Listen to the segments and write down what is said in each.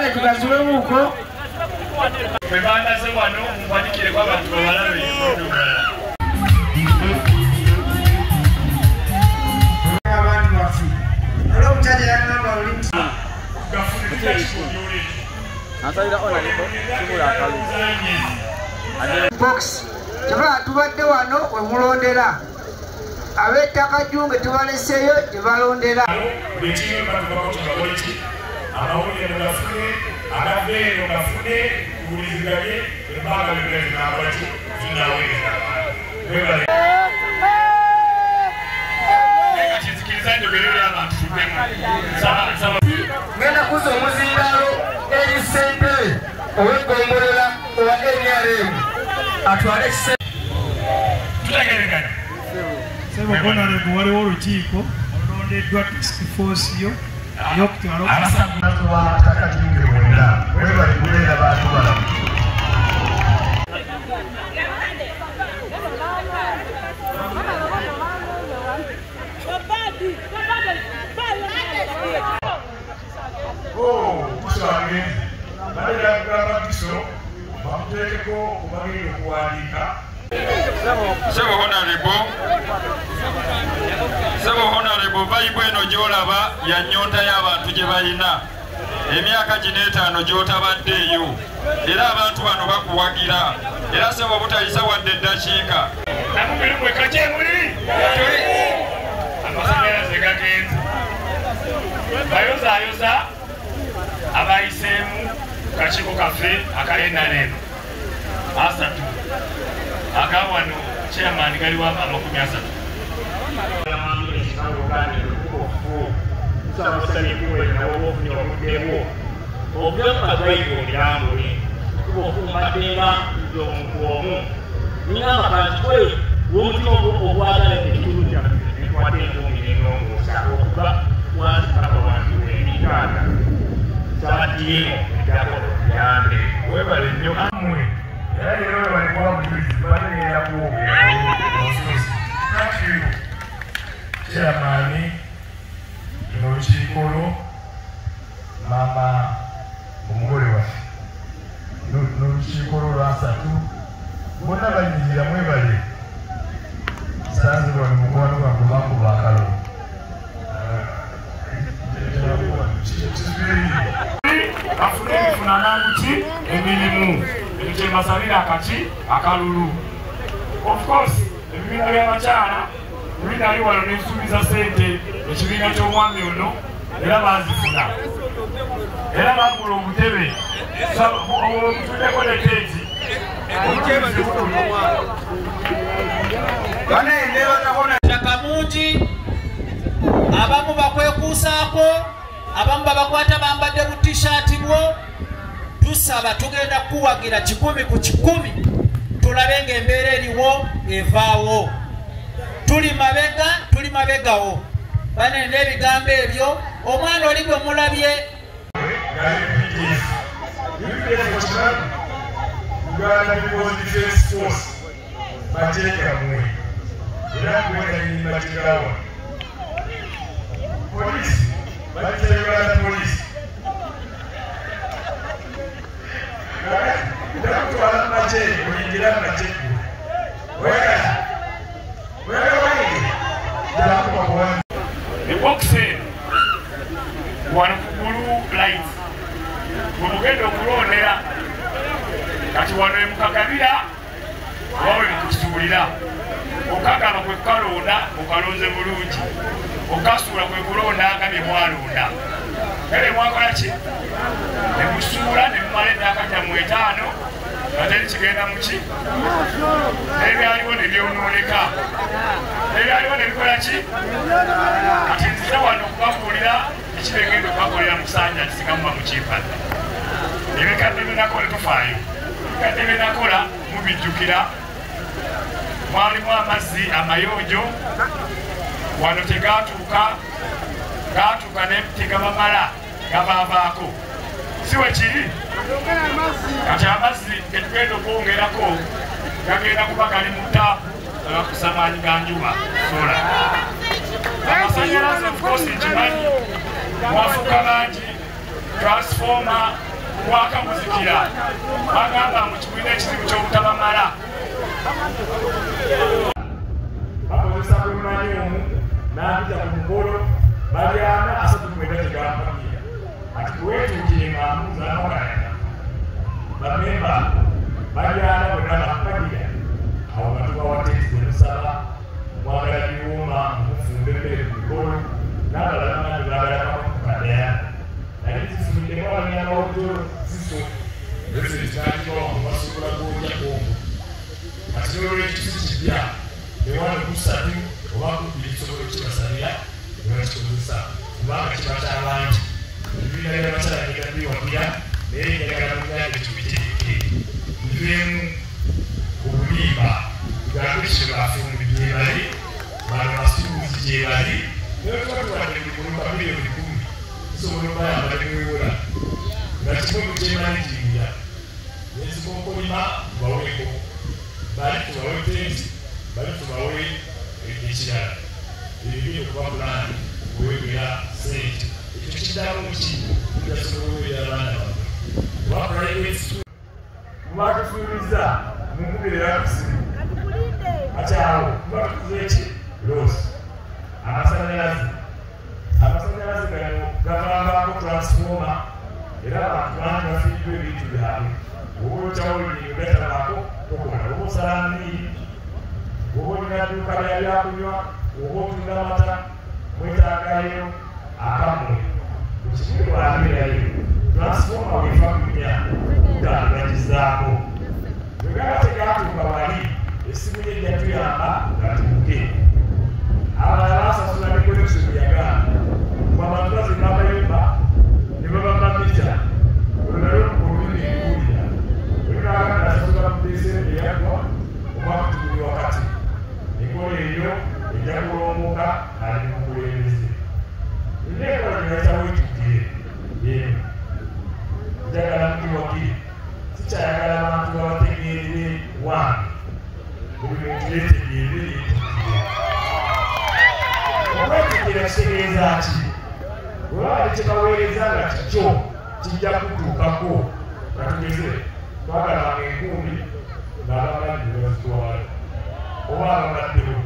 kale tugazule buko bebanda se wano mwanikire kwa bantu balabe abantu bafi alo mtaje ya namba ulinzi gafundika chikonyole asaira ona lipo kimula akalu box taba tubadde wano we mulondera abetaka junge tubaleseyo tebalondera bitiyo bakubako tubawiti abawulire mugafune agabeero gafune uliziganye embaga bibezi nabati tunaweza webale ekizikirizaje berere abantu tubemu saba ngenda kuza omuzindalo erisente owegombolela owa NRM atwale tutagerekana sebo honorable waliwo olukiiko olondeddwa task force yo ey'okutwala abasabu bataka junge bonna webale kubeera bantu balamu kusange balira kugamba biso bamuteekeko kubagenda okuwandiika Sebo honorable Bible eno gy'olaba ya nnyonta y'abantu gye balina emyaka gino 5 gy'otabaddeeyo era abantu bano bakuwagira era sebo butayisa wadde eddakiika amasanyalaze gagenze bayozaayoza abayiseemu kakiiko kaffe akalenaneno asatu akawano chairman galiwa amakumi asatu Chairman n'olukiikolo mama omugole waffe n'olukiikolo lwasatu bonna banyirira mwebale sanzibwa mukwano gwange bakuba akalo afune ebifunananguki emirimu ekyebasalira akaki akalulu of course ebibiina by'abakyala ebinali wano n'ensuubiza sente ekibiina ky'omwami ono era bazifuna era bagula obutebe obutuddeko nekeeti ttaka mungi abamu bakwekuusaako abamu babakwata bambadde bu t-shirt bwo tusaba tugenda kuwagira 100 ku 100 tulabe ng'embeera eriwo evaawo tuli mabegawo banene ebigambo ebyo omwana oli gwe mulabye boxing wano kugulu light bwemugenda okulondera kati wano emukagabira wawe mukusuulira okagaba kwe kukalonda okalonze bulungi okasuula kwe kulonda nga bye mwalonda kale mwakola ki nemusuula nemumala emyaka gyammwe 5 ateri kigenda muki ebyaliwo nebyonooneka ebyaliwo nebikola ki kati nzira wano okubabuulira ekibegenda okubabuulira musanja kisigamuba mukimpata ebikadde byenakola tufaayo ebikadde byenakola mubijjukira mwalimu amazzi amayonjo wano tegatuuka gatuuka tegabamala gabaavaako siwe kiri kati amazzi getugenda okwongerako gagenda kuba gali mu taapu agakusamaanyi ga njuba sola amasanyalaze of course nkimanyi mwafuka bangi transformer waka muzikira bagamba mu kibiina ekizibu ky'obutabamala bakozesa kwemanyi omu n'abija ku mukolo balyana 39 tegampagira ati kuwetuukire ng'amuuza n'okalaya bamemba balyana bonna bampagira awo batubawateekize musaba mwagala biwuma mufumba emmere ku mikolo n'abalala nandi bagalakamu ku kadaya naye zifuniddemu abanyana w'ojolo ziso ese zitandikwa mubasukula gw'ojjakomu kati n'olwekisi kipya ewano kusatu oba kubiri kisobolo kibasalira nebakikozesa kubanga kiba ky'abangi ebibiina by'abakyala negabiwagira naye njagala mugambe tubiteeke biveemu obulimba tugambe kino bafumbi gyebali bano basuluuzi gyebali naye tuba tuwadde biguluka miliyoni 10 tusobola obayamba nemuwola nga kimu kyemalitirira nezikokolima tubaweeko bali tubawe tenti bali tubawe ekirala ebibiri okuba pulaani kuwegera sente ekyo kiddamu ki tujasobola oweera abaana baffe oba private school mubatufuuliza mukubirira kusimu akyawo mubatukuza eki losi amasanyalaze gano gavangako transfoma era abantu bangi bafiiddwa ebintu byabwe oba okyawulire gatabako tokola oba osalamiri oba olina dduuka lya byakunywa oba otunda amata mwetaagayo akamwe ekibuli wabeerayo transfoma wefa kunya kutangagizaako wegaba tegatuuka wali esimu ye jatuyamba nga tuuke abalala basasula ne connection yagamba abantu bazimba amayumba ne baba mamita olulalo olulimi ekuwulira olinaaganda asasula mu desembwe eyagwa omwaka tuguli wakati enkola eyo ejja kulongoka ali mu bukulembeze enneekola gyeyatawo etuukire yeno njagala mukiwakire sikyayagala abantu babategeerere wange buli muntu yetegeerere yetuukire okwetukira kitegeeza ki olwali kyebaweereza nga kikyo kijja kutuukako katugeze twagalanga enkumbi ng'abamanyi nebazitwala oba ababaddewo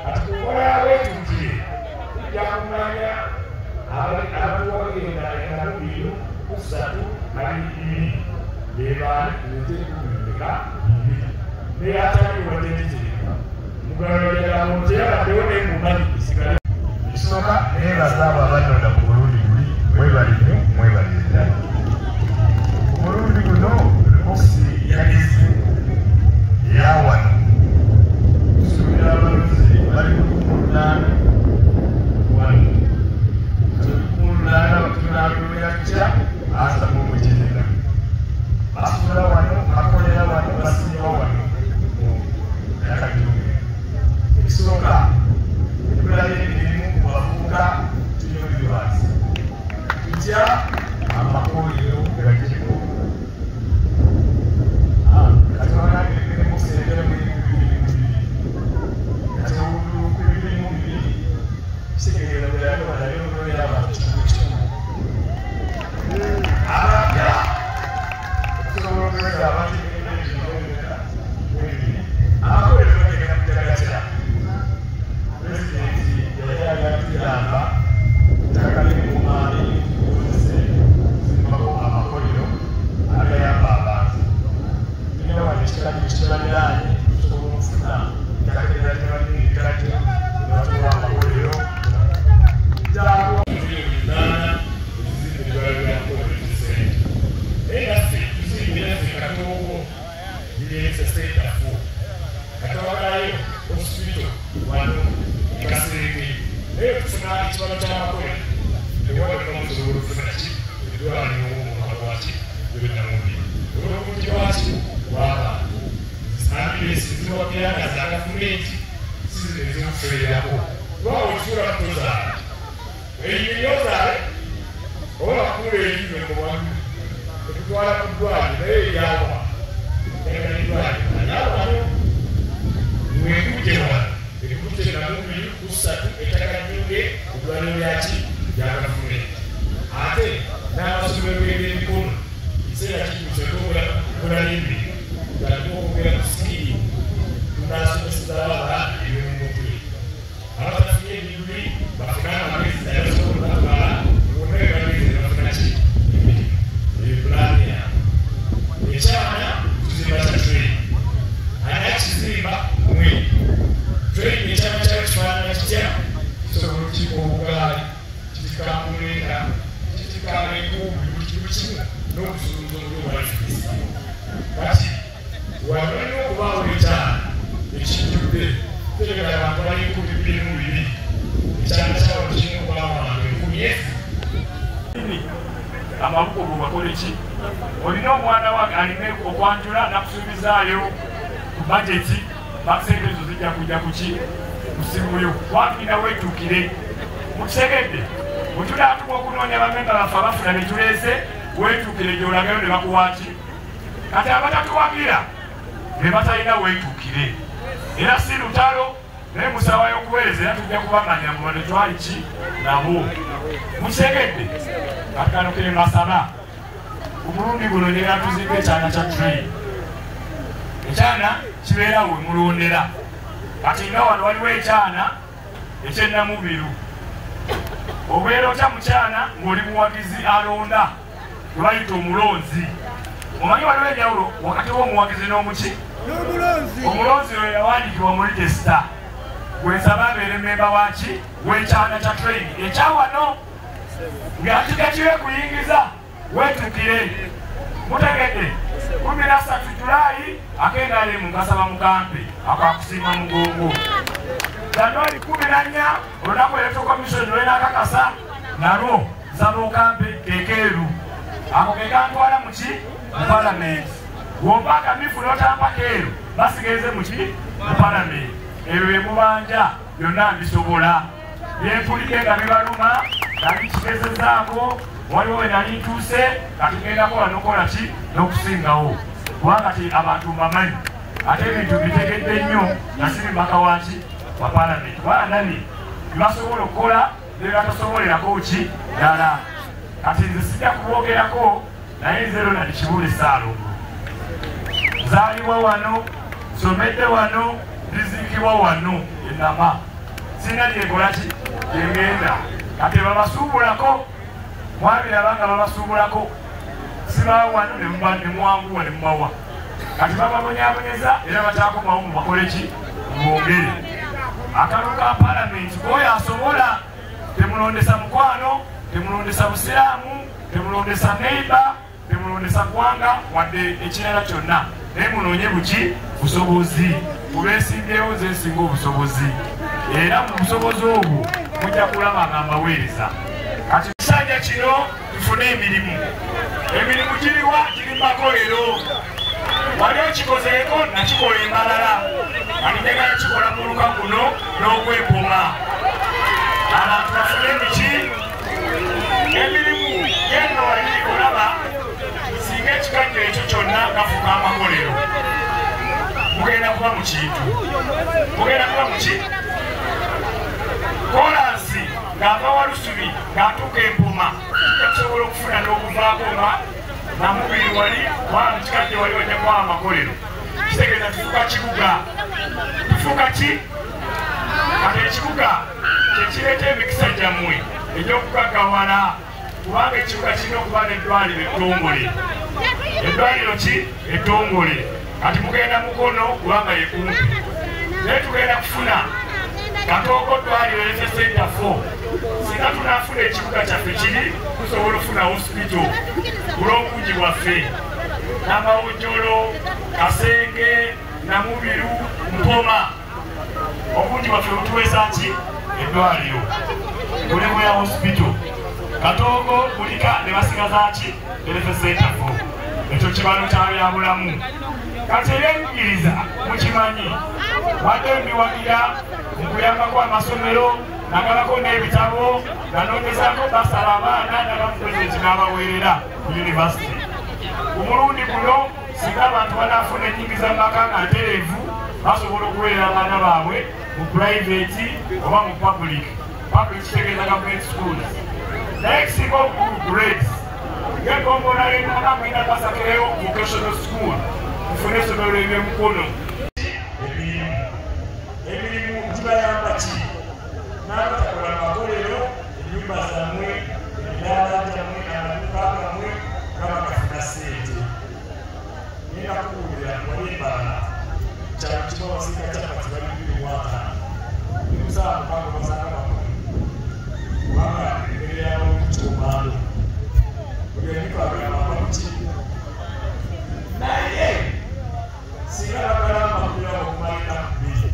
kati kunkola yaweetuukire tujja kumanya abatuwagenda enkalubiro kusatu ali ibiri bebaani kulete kumeka ibiri neyatali wadetitereka mugalagalamuntu yabaddewo nengumanyi esigale ekisooka nebaza abo abadonda ku mulundi guli mwebalire mwebalire ddala ku mulundi guno osi yagezi eyawano tusuubira abalozi bali mu 18 wano tululana tunalumira kya asa mu mujinira basula wano bakolera wano basinya wano yakajunge ekisooka ekulala emirimu ku bavubuka tunyumirwazi tutya amakolero gagiriko katwala emirimu kusengera mu 2022 kati obululu ku 2022 kitegeera bwe yali walayo olwera abantu kikulu abapya okusobola okuweza abantu amakolero gagenda kujagatira pulezidenti yali agatuyamba takalimumaani tukozese zimbako amakolero agayamba abantu tulina wano ekikali kibaliraanye tusobola okufuna takeratebalingikate nebatuwa amakolero jakuwa uganda ezizimbe ebyalibyakoletisente naye naffe tuzimbiraffe katoogo birese sentafu katwagalayo osipito wano ekasereke naye okufuna ekibalo kyamakolero ewalekamusobola okufuna ki edwaliro omukabwaki ebenamubiri olwobuti bwaki bwabantu zisambiresi ziwakiranga za gavumenti sizino ezimufeerako lwawo ekibula kutozaala eyiyozaale oba bakula eyiwe muwantu ekutwala ku ddwaliro naye eryawa eddwaliro ayawano mwekuje wano ekikute namubiri kusatu etakanyuge eddwaliro lyaki lya gavumenti ate n'amasomero g'ebyemikono kiseera kituuse kunalimbi galikuokogera ku sikiri tunasomeseza abawala ebyomumutwe abatafunye ebiguli bafune amagezi nayasobola batwala omwegamizi bafuna ki ebipulaani yange ekyana tuzimba kya train anakizimba mwe train ekyama kyayo kifaanana kitya kisobola okukika obugaali kikikamulenda kitikala enkumbi buli kimu kimu n'okusuluza olwobwafisi kati walina okubaawo ekyana ekijjudde tegera abantu bali 22 ekyana kyawo kirina okubaawo abantu 10 amabuko bakole ki olina omwana wange alina okwanjula nakusuubizaayo ku bajeti basente ezo zijja kujja kuki musimuyo wagenda weetuukire mukitegedde bwetulaatuma okunoonya bamemba baffe abafuna betuleese weetuukire gyolagayo ne bakuwaaki kati abatatuwagira ne batalina weetuukire era si lutalo naye musawa y'okuweereza era tujja kubamanya mubone twali ki nabo mukitegedde kati kano ke mbasaba omulundi guno neera tuzimba ekyana kya train ekyana kibeera we mulondera kati nga wano waliwo ekyana ekyennamubiru obeera otya mukyana ng'oli muwagizi alonda webayita omulonzi omanyi waliwo enjawulo wakati w'omuwagizi n'omuki omulonzi oyo yawandiikibwa mu litesita gwensaba abeere memba waki w'ekyana kya train ekyawano ng'atigakire kuyingiza weetukire mutegedde 13 Julaayi akendaale mukasaba mukampe akakusiima mugongo Januari 14 olunaku electoral commission lwenakakasa nalwo nsaba okampe kekeeru ako kekantwala muki mu palamenti wompaka mifu n'otamba keeru basigeze muki mu palamenti ebyo byemubanja byonna mbisobola byempulike nga bibaluma nali kigezezaako waliwo we nali ntuuse kati gendako wanokola ki n'okusingawo kubanga ti abantu mbamanyi ate ebintu bitegedde nnyo nasiri mbaka waki wa palamenti banani bibasobola okukola nebatasobolerako ki ddala kati nze sijja kuboogerako naye nze Ronald Kibule Ssaalongo nzaalibwa wano nsomedde wano ndiziikibwa wano enama sina lyekola ki lyengenda kati babasuubulako mwabirabanga babasuubulako sibawa wano nemwanguwa nemubawa kati bababonyabonyeza era batakomawo mubakole ki mubongere akalulu ka palamenti oyo asobola temulondesa mukwano temulondesa busiraamu temulondesa neiba temulondesa gwanga wadde ekirala kyonna naye munoonye buki busobozi kubeesimbyewo zesinga obusobozi era mu busobozi obwo mujja kulaba nga mbaweereza kati kisanja kino tufune emirimu giriwa giri makolero wali okikozeeko nakikola embalala alinjagala kikola mu luka guno n'okwepoma abantu bafune emiki emirimu yenno wali olaba singa ekikajjo ekyo kyonna gafuka amakolero mugenda kuba mu kintu mugenda kuba muki kolansi ng'ava walusubi ng'atuuka empoma yakusobola okufuna n'okuvaako nga namubiri wali waba mukikajjo wali wajja kuba amakolero kitegeeza tufuuka kibuga tufuuka ki kati ekibuga kyekireeta emikisa gyammwe egy'okugagawala kubanga ekibuga kirina okuba n'eddwaliro ettongole eddwaliro ki ettongole kati mugenda mukono kubanga yekumpi naye tugenda kufuna Katoko ddwaliro lye Center 4 singa tunafuna ekibuga kyaffe kiri tusobola okufuna hospital olw'obungi bwaffe Namawojjolo Kasenge Namubiru Mpoma obungi bwaffe butuweesa ki eddwaliro mulimu ya hospital Katoko bulika ne basigaza ki lye Center 4 ekyo kibalo kyabyabulamu kati eby'enjigiriza mukimanyi wadde mbiwagira mukuyambako amasomero nagalako n'ebitabo nanoonyezaako basala abaana nabapulezidenti n'abaweerera ku yunivasite omulundi guno singa abantu banaafuna ennyingiza mu maka nga ntereevu basobola okuweerera abaana baabwe mu purayiveti oba mu public kitegeeza gavumenti schools naye kisinga obukulu grades Gekombola lengona mwina Kasakeo Vocational School. Mfune somero eby'emikono. Emirimu gibayamba ki? N'abatakola amakolero, ennyumba zammwe, emidaala gyammwe, amaduuka gammwe nga bakafuna ssente. Ngenda kubuulira wali embala kyalo kimu abasirika kyapati bali 25. Nimusaa mukago basanga bakulu. Kubanga engeri yawo kikomando. Buli omuntu agamba bamuki. Naye singa bagala amakulu ago okumalira ku bbiri.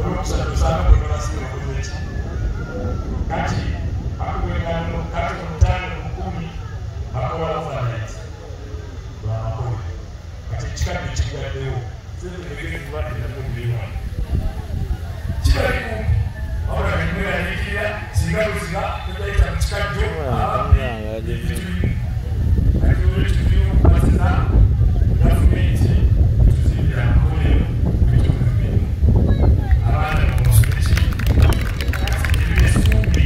Olwokusatu osanga bonna basinga bakoze ki? Kati bakubengano kati mu 5 bakola overnight lwamakole. Kati ekikadde kigaddewo sente negekubadde nabyo muliwa. Kibaliku wabula nemweraliikirira singa luziga totayita mu kikajjo ababbi ebintu bimu. Kati olwekyo tulina okubasiza gavumenti tuzimbira amakolero mu bitundu bimu. Abaana bamusomeki kati ebyesumbi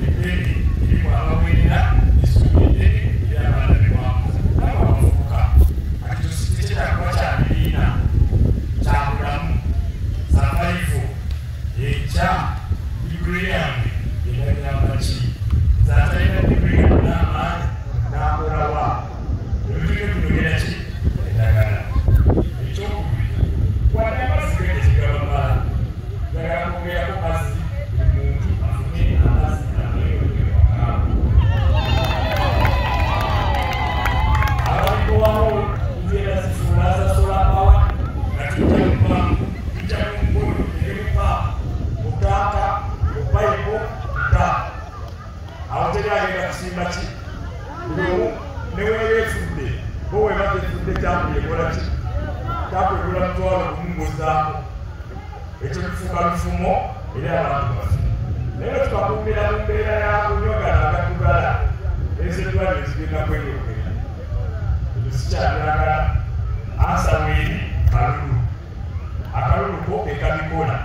eddene erimu abawerera esumbi eddene eri abaana bewamuza nabo abavubuka. Kati tekyetakuba kyabiriina kyabulamu safaifu ekya digiri yange eganyamba ki zatalina digiri n'amaanyi n'akolawa ebintu binogera ki eddagala. Ekyokubiri wadde amazzi gegezigaba mbala njagala kwongerako mazzi buli muntu afune amazzi amayewakaamu. Abalikowawo nzeera zifuula zasola pawa nga tujja mupangu tujja mu mukulu egemupa mutaaka mupayipo mutaa. Awo teryagenda kusimba ki bulimu neweeyeefudde bo weba tefudde kyapu yekola ki kyapu ekola mutwalo kumungozaako. Ekyo kifuuka lufumo eri abantu baffe. Naye tukakuumira mu mbeera ya kunyogana agatugala ez'eddwaliro ezigenda kweyongera. Ebyo sikyabyagala. Ansaweri kalulu. Akalulu ko ekabikola.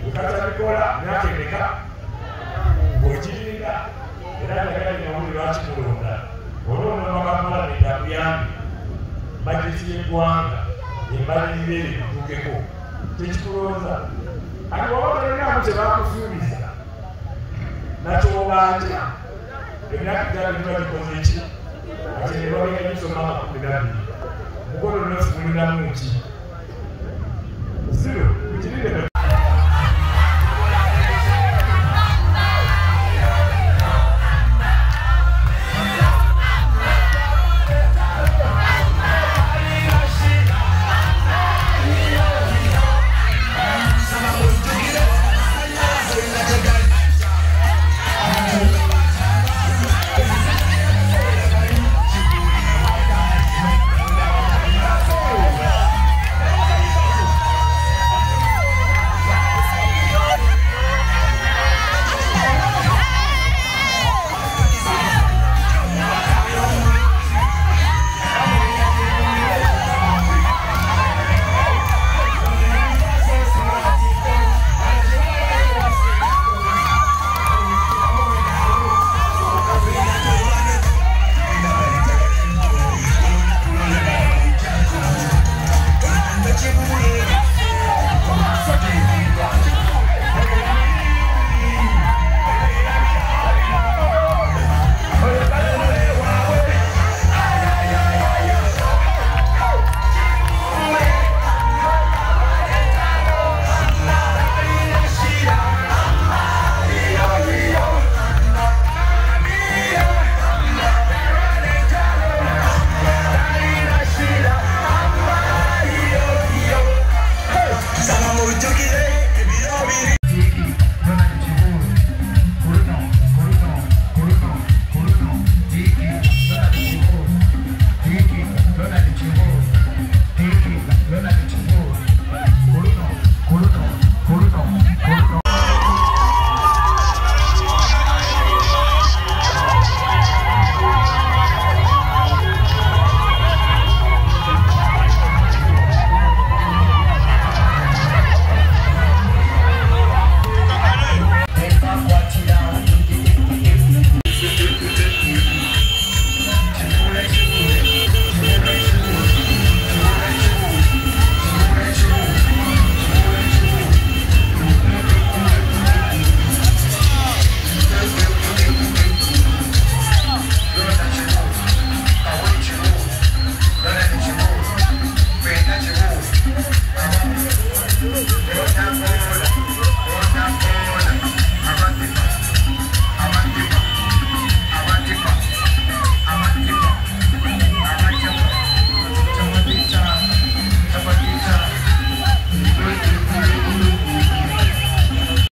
Ekatabikola myaka emeka bw'okirinda era njagala nyawuli lwaki mulonda. Olw'omumaka palamenti akuyambe bajeti y'eggwanga embalirira eri kutuukeko tekikulooza. Ati waba tolinamu kye baakusuubiza nakyobanja emyaka gyali giba gikoze ki? Ati ne babega gisoma 12 mukono nosi mulinamu ki? Zero mukirinde